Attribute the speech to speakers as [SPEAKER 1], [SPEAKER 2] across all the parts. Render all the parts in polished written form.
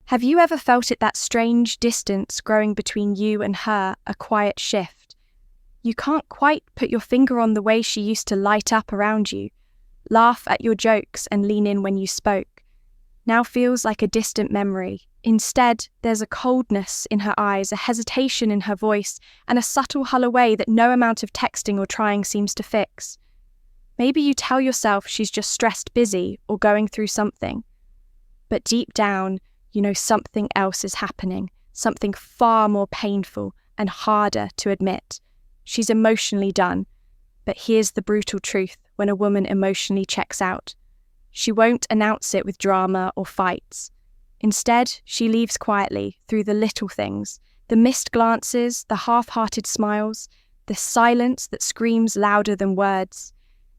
[SPEAKER 1] Have you ever felt it, that strange distance growing between you and her, a quiet shift? You can't quite put your finger on the way she used to light up around you, laugh at your jokes and lean in when you spoke. Now feels like a distant memory. Instead, there's a coldness in her eyes, a hesitation in her voice, and a subtle hull away that no amount of texting or trying seems to fix. Maybe you tell yourself she's just stressed busy or going through something. But deep down, you know something else is happening, something far more painful and harder to admit. She's emotionally done. But here's the brutal truth when a woman emotionally checks out. She won't announce it with drama or fights. Instead, she leaves quietly through the little things, the missed glances, the half-hearted smiles, the silence that screams louder than words.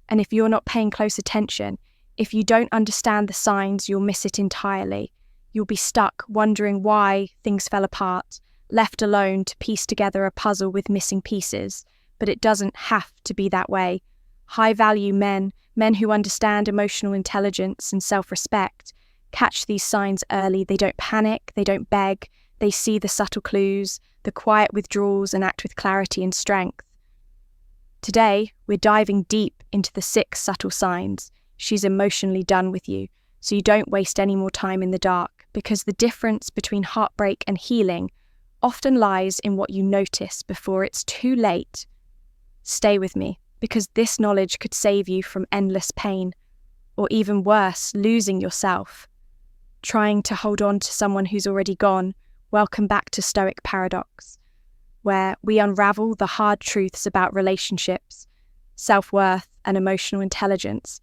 [SPEAKER 1] And if you're not paying close attention, if you don't understand the signs, you'll miss it entirely. You'll be stuck wondering why things fell apart, left alone to piece together a puzzle with missing pieces. But it doesn't have to be that way. High-value men who understand emotional intelligence and self-respect, catch these signs early. They don't panic, they don't beg, they see the subtle clues, the quiet withdrawals, and act with clarity and strength. Today, we're diving deep into the 6 subtle signs she's emotionally done with you, so you don't waste any more time in the dark, because the difference between heartbreak and healing often lies in what you notice before it's too late. Stay with me, because this knowledge could save you from endless pain, or even worse, losing yourself. Trying to hold on to someone who's already gone. Welcome back to Stoic Paradox, where we unravel the hard truths about relationships, self-worth, and emotional intelligence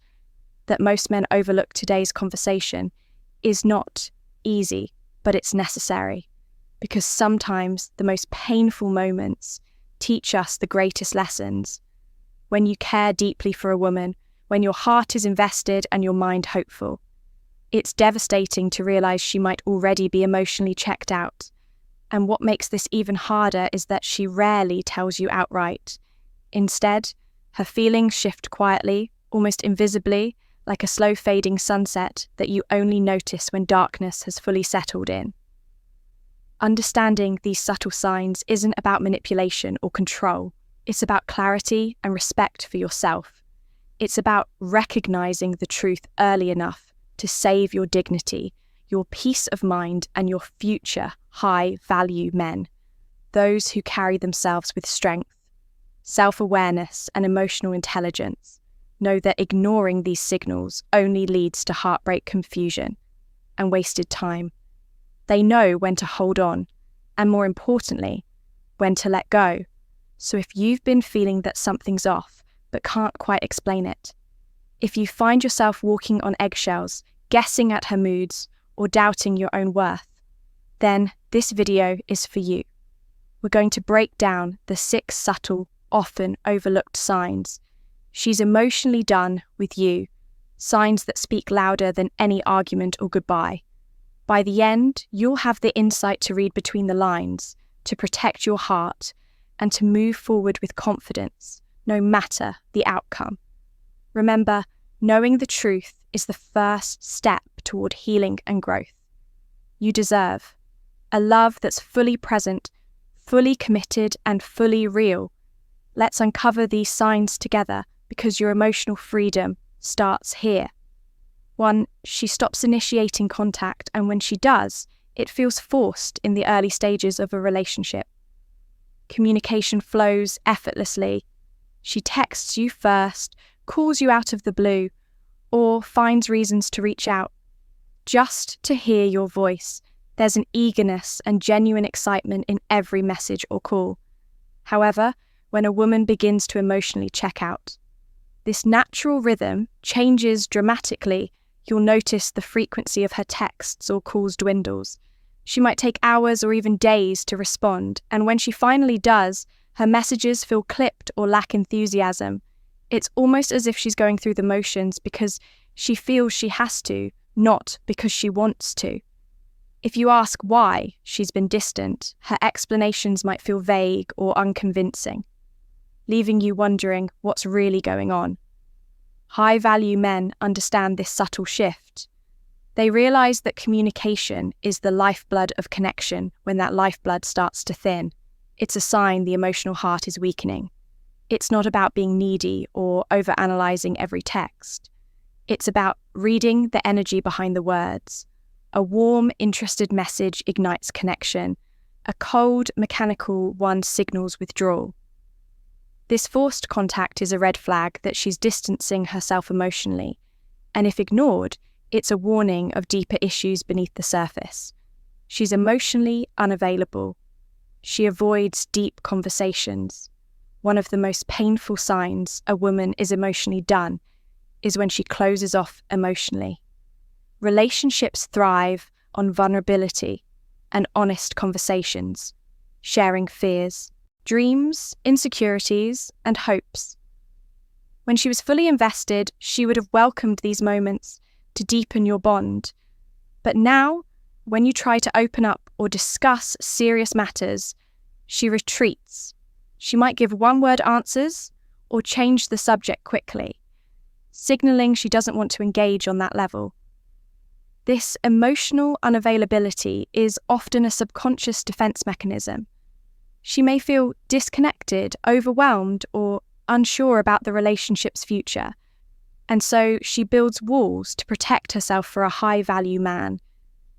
[SPEAKER 1] that most men overlook. Today's conversation is not easy, but it's necessary, because sometimes the most painful moments teach us the greatest lessons. When you care deeply for a woman, when your heart is invested and your mind hopeful, it's devastating to realize she might already be emotionally checked out. And what makes this even harder is that she rarely tells you outright. Instead, her feelings shift quietly, almost invisibly, like a slow fading sunset that you only notice when darkness has fully settled in. Understanding these subtle signs isn't about manipulation or control. It's about clarity and respect for yourself. It's about recognizing the truth early enough to save your dignity, your peace of mind, and your future high-value men, those who carry themselves with strength, self-awareness, and emotional intelligence. Know that ignoring these signals only leads to heartbreak, confusion, and wasted time. They know when to hold on, and more importantly, when to let go. So if you've been feeling that something's off, but can't quite explain it, if you find yourself walking on eggshells, guessing at her moods, or doubting your own worth, then this video is for you. We're going to break down the 6 subtle, often overlooked signs she's emotionally done with you, signs that speak louder than any argument or goodbye. By the end, you'll have the insight to read between the lines, to protect your heart, and to move forward with confidence, no matter the outcome. Remember, knowing the truth is the first step toward healing and growth. You deserve a love that's fully present, fully committed, and fully real. Let's uncover these signs together, because your emotional freedom starts here. 1, she stops initiating contact, and when she does, it feels forced in the early stages of a relationship. Communication flows effortlessly. She texts you first, calls you out of the blue, or finds reasons to reach out. Just to hear your voice, there's an eagerness and genuine excitement in every message or call. However, when a woman begins to emotionally check out, this natural rhythm changes dramatically. You'll notice the frequency of her texts or calls dwindles. She might take hours or even days to respond, and when she finally does, her messages feel clipped or lack enthusiasm. It's almost as if she's going through the motions because she feels she has to, not because she wants to. If you ask why she's been distant, her explanations might feel vague or unconvincing, leaving you wondering what's really going on. High-value men understand this subtle shift. They realize that communication is the lifeblood of connection. When that lifeblood starts to thin, it's a sign the emotional heart is weakening. It's not about being needy or overanalyzing every text. It's about reading the energy behind the words. A warm, interested message ignites connection. A cold, mechanical one signals withdrawal. This forced contact is a red flag that she's distancing herself emotionally, and if ignored, it's a warning of deeper issues beneath the surface. She's emotionally unavailable. She avoids deep conversations. One of the most painful signs a woman is emotionally done is when she closes off emotionally. Relationships thrive on vulnerability and honest conversations, sharing fears, dreams, insecurities, and hopes. When she was fully invested, she would have welcomed these moments to deepen your bond. But now, when you try to open up or discuss serious matters, she retreats. She might give one-word answers or change the subject quickly, signaling she doesn't want to engage on that level. This emotional unavailability is often a subconscious defense mechanism. She may feel disconnected, overwhelmed, or unsure about the relationship's future, and so she builds walls to protect herself for a high-value man.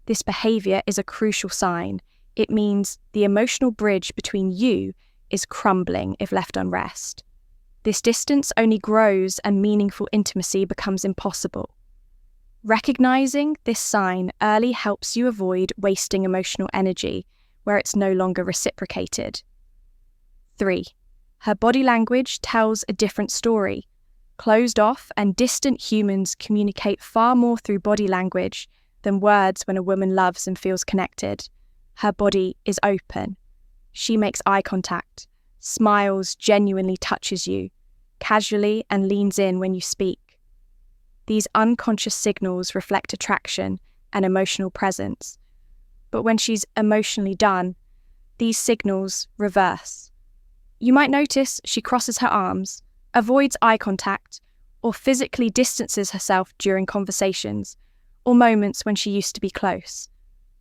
[SPEAKER 1] This behavior is a crucial sign. It means the emotional bridge between you is crumbling if left unrest. This distance only grows and meaningful intimacy becomes impossible. Recognizing this sign early helps you avoid wasting emotional energy where it's no longer reciprocated. 3. Her body language tells a different story. Closed off and distant humans communicate far more through body language than words when a woman loves and feels connected. Her body is open. She makes eye contact, smiles, genuinely touches you, casually and leans in when you speak. These unconscious signals reflect attraction and emotional presence. But when she's emotionally done, these signals reverse. You might notice she crosses her arms, avoids eye contact, or physically distances herself during conversations, or moments when she used to be close.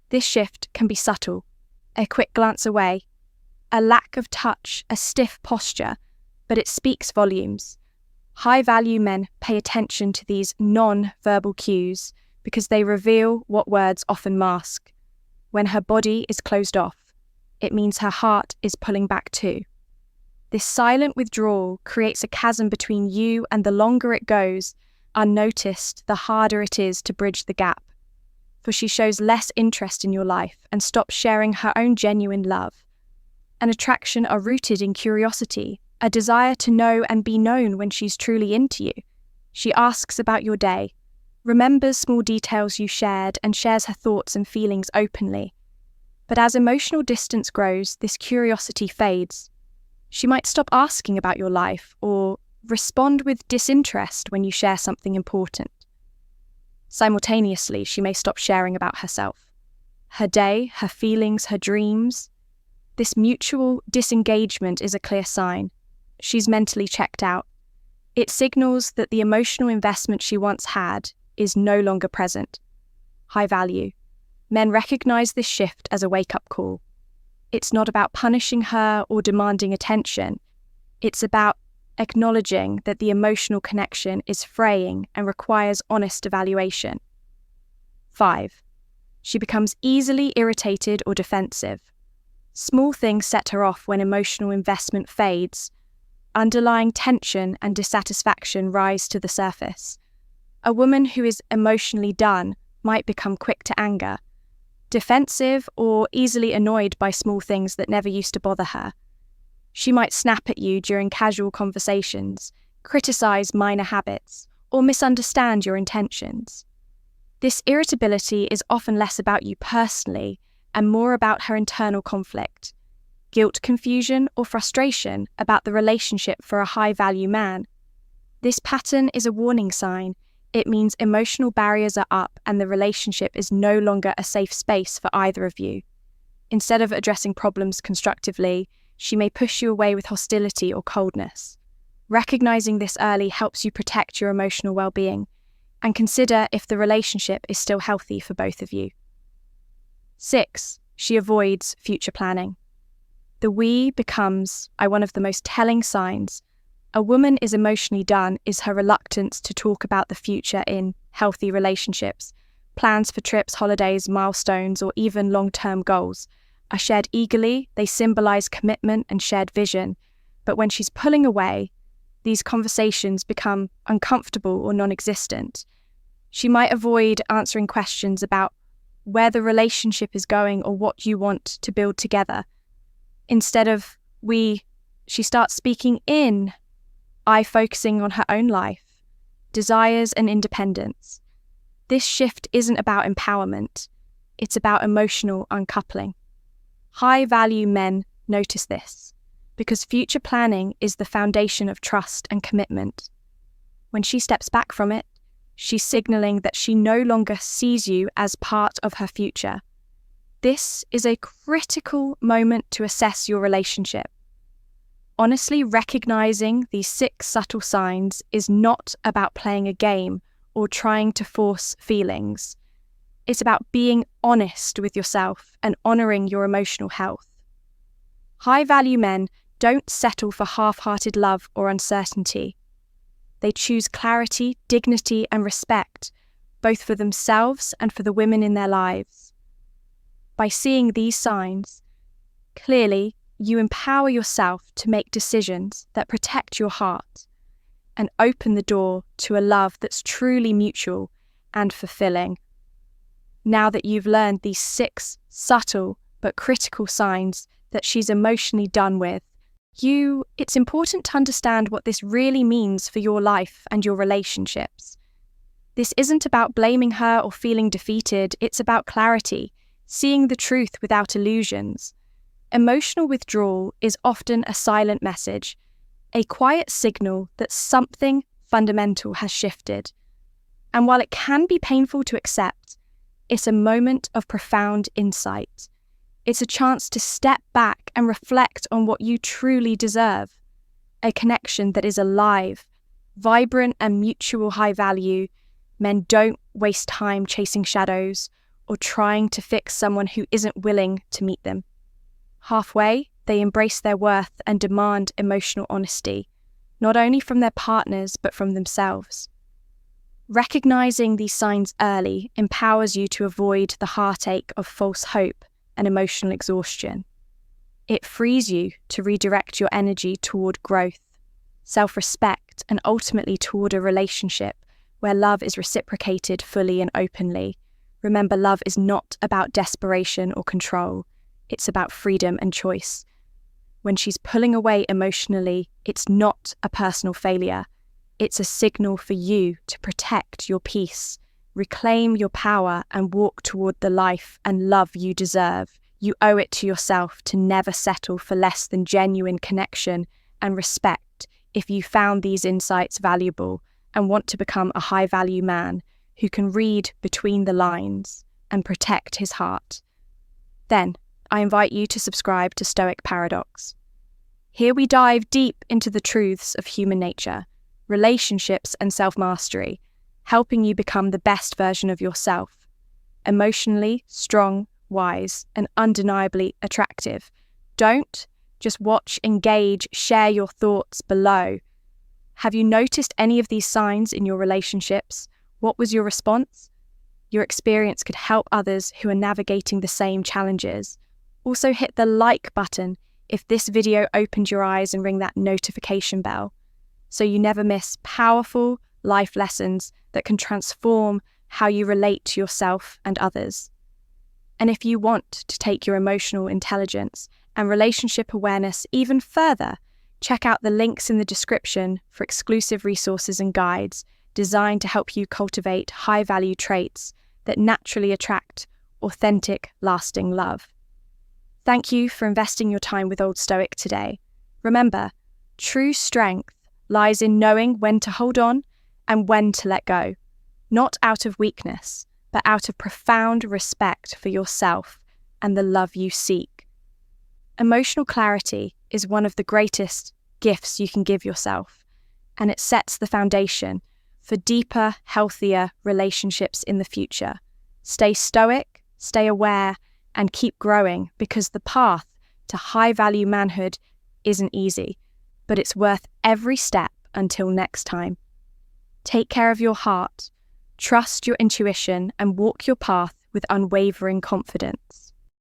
[SPEAKER 1] This shift can be subtle: a quick glance away, a lack of touch, a stiff posture, but it speaks volumes. High-value men pay attention to these non-verbal cues because they reveal what words often mask. When her body is closed off, it means her heart is pulling back too. This silent withdrawal creates a chasm between you, and the longer it goes unnoticed, the harder it is to bridge the gap. For she shows less interest in your life and stops sharing her own genuine love. An attraction are rooted in curiosity, a desire to know and be known when she's truly into you. She asks about your day, remembers small details you shared, and shares her thoughts and feelings openly. But as emotional distance grows, this curiosity fades. She might stop asking about your life or respond with disinterest when you share something important. Simultaneously, she may stop sharing about herself, her day, her feelings, her dreams. This mutual disengagement is a clear sign. She's mentally checked out. It signals that the emotional investment she once had is no longer present. High value. Men recognize this shift as a wake-up call. It's not about punishing her or demanding attention. It's about acknowledging that the emotional connection is fraying and requires honest evaluation. 5. She becomes easily irritated or defensive. Small things set her off when emotional investment fades. Underlying tension and dissatisfaction rise to the surface. A woman who is emotionally done might become quick to anger, defensive, or easily annoyed by small things that never used to bother her. She might snap at you during casual conversations, criticize minor habits, or misunderstand your intentions. This irritability is often less about you personally and more about her internal conflict. Guilt, confusion, or frustration about the relationship for a high-value man. This pattern is a warning sign. It means emotional barriers are up and the relationship is no longer a safe space for either of you. Instead of addressing problems constructively, she may push you away with hostility or coldness. Recognizing this early helps you protect your emotional well-being. and consider if the relationship is still healthy for both of you. 6. She avoids future planning. The we becomes one of the most telling signs a woman is emotionally done is her reluctance to talk about the future in healthy relationships. Plans for trips, holidays, milestones, or even long-term goals are shared eagerly. They symbolize commitment and shared vision. But when she's pulling away, these conversations become uncomfortable or non-existent. She might avoid answering questions about where the relationship is going or what you want to build together. Instead of we, she starts speaking in, focusing on her own life, desires and independence. This shift isn't about empowerment, it's about emotional uncoupling. High-value men notice this, because future planning is the foundation of trust and commitment. When she steps back from it, she's signaling that she no longer sees you as part of her future. This is a critical moment to assess your relationship. Honestly, recognizing these 6 subtle signs is not about playing a game or trying to force feelings. It's about being honest with yourself and honoring your emotional health. High-value men don't settle for half-hearted love or uncertainty. They choose clarity, dignity, and respect, both for themselves and for the women in their lives. By seeing these signs clearly, you empower yourself to make decisions that protect your heart and open the door to a love that's truly mutual and fulfilling. Now that you've learned these 6 subtle but critical signs that she's emotionally done with, it's important to understand what this really means for your life and your relationships. This isn't about blaming her or feeling defeated, it's about clarity, seeing the truth without illusions. Emotional withdrawal is often a silent message, a quiet signal that something fundamental has shifted. And while it can be painful to accept, it's a moment of profound insight. It's a chance to step back and reflect on what you truly deserve. A connection that is alive, vibrant and mutual high value. Men don't waste time chasing shadows or trying to fix someone who isn't willing to meet them. Halfway, they embrace their worth and demand emotional honesty, not only from their partners but from themselves. Recognizing these signs early empowers you to avoid the heartache of false hope and emotional exhaustion. It frees you to redirect your energy toward growth, self-respect, and ultimately toward a relationship where love is reciprocated fully and openly. Remember, love is not about desperation or control. It's about freedom and choice. When she's pulling away emotionally, it's not a personal failure. It's a signal for you to protect your peace, reclaim your power, and walk toward the life and love you deserve. You owe it to yourself to never settle for less than genuine connection and respect. If you found these insights valuable and want to become a high-value man who can read between the lines and protect his heart, then I invite you to subscribe to Stoic Paradox. Here we dive deep into the truths of human nature, relationships, and self-mastery, helping you become the best version of yourself. Emotionally strong, wise, and undeniably attractive. Don't just watch, engage, share your thoughts below. Have you noticed any of these signs in your relationships? What was your response? Your experience could help others who are navigating the same challenges. Also hit the like button if this video opened your eyes and ring that notification bell so you never miss powerful life lessons that can transform how you relate to yourself and others. And if you want to take your emotional intelligence and relationship awareness even further, check out the links in the description for exclusive resources and guides designed to help you cultivate high-value traits that naturally attract authentic, lasting love. Thank you for investing your time with Old Stoic today. Remember, true strength lies in knowing when to hold on and when to let go, not out of weakness, but out of profound respect for yourself and the love you seek. Emotional clarity is one of the greatest gifts you can give yourself, and it sets the foundation for deeper, healthier relationships in the future. Stay stoic, stay aware, and keep growing, because the path to high-value manhood isn't easy, but it's worth every step until next time. Take care of your heart, trust your intuition, and walk your path with unwavering confidence.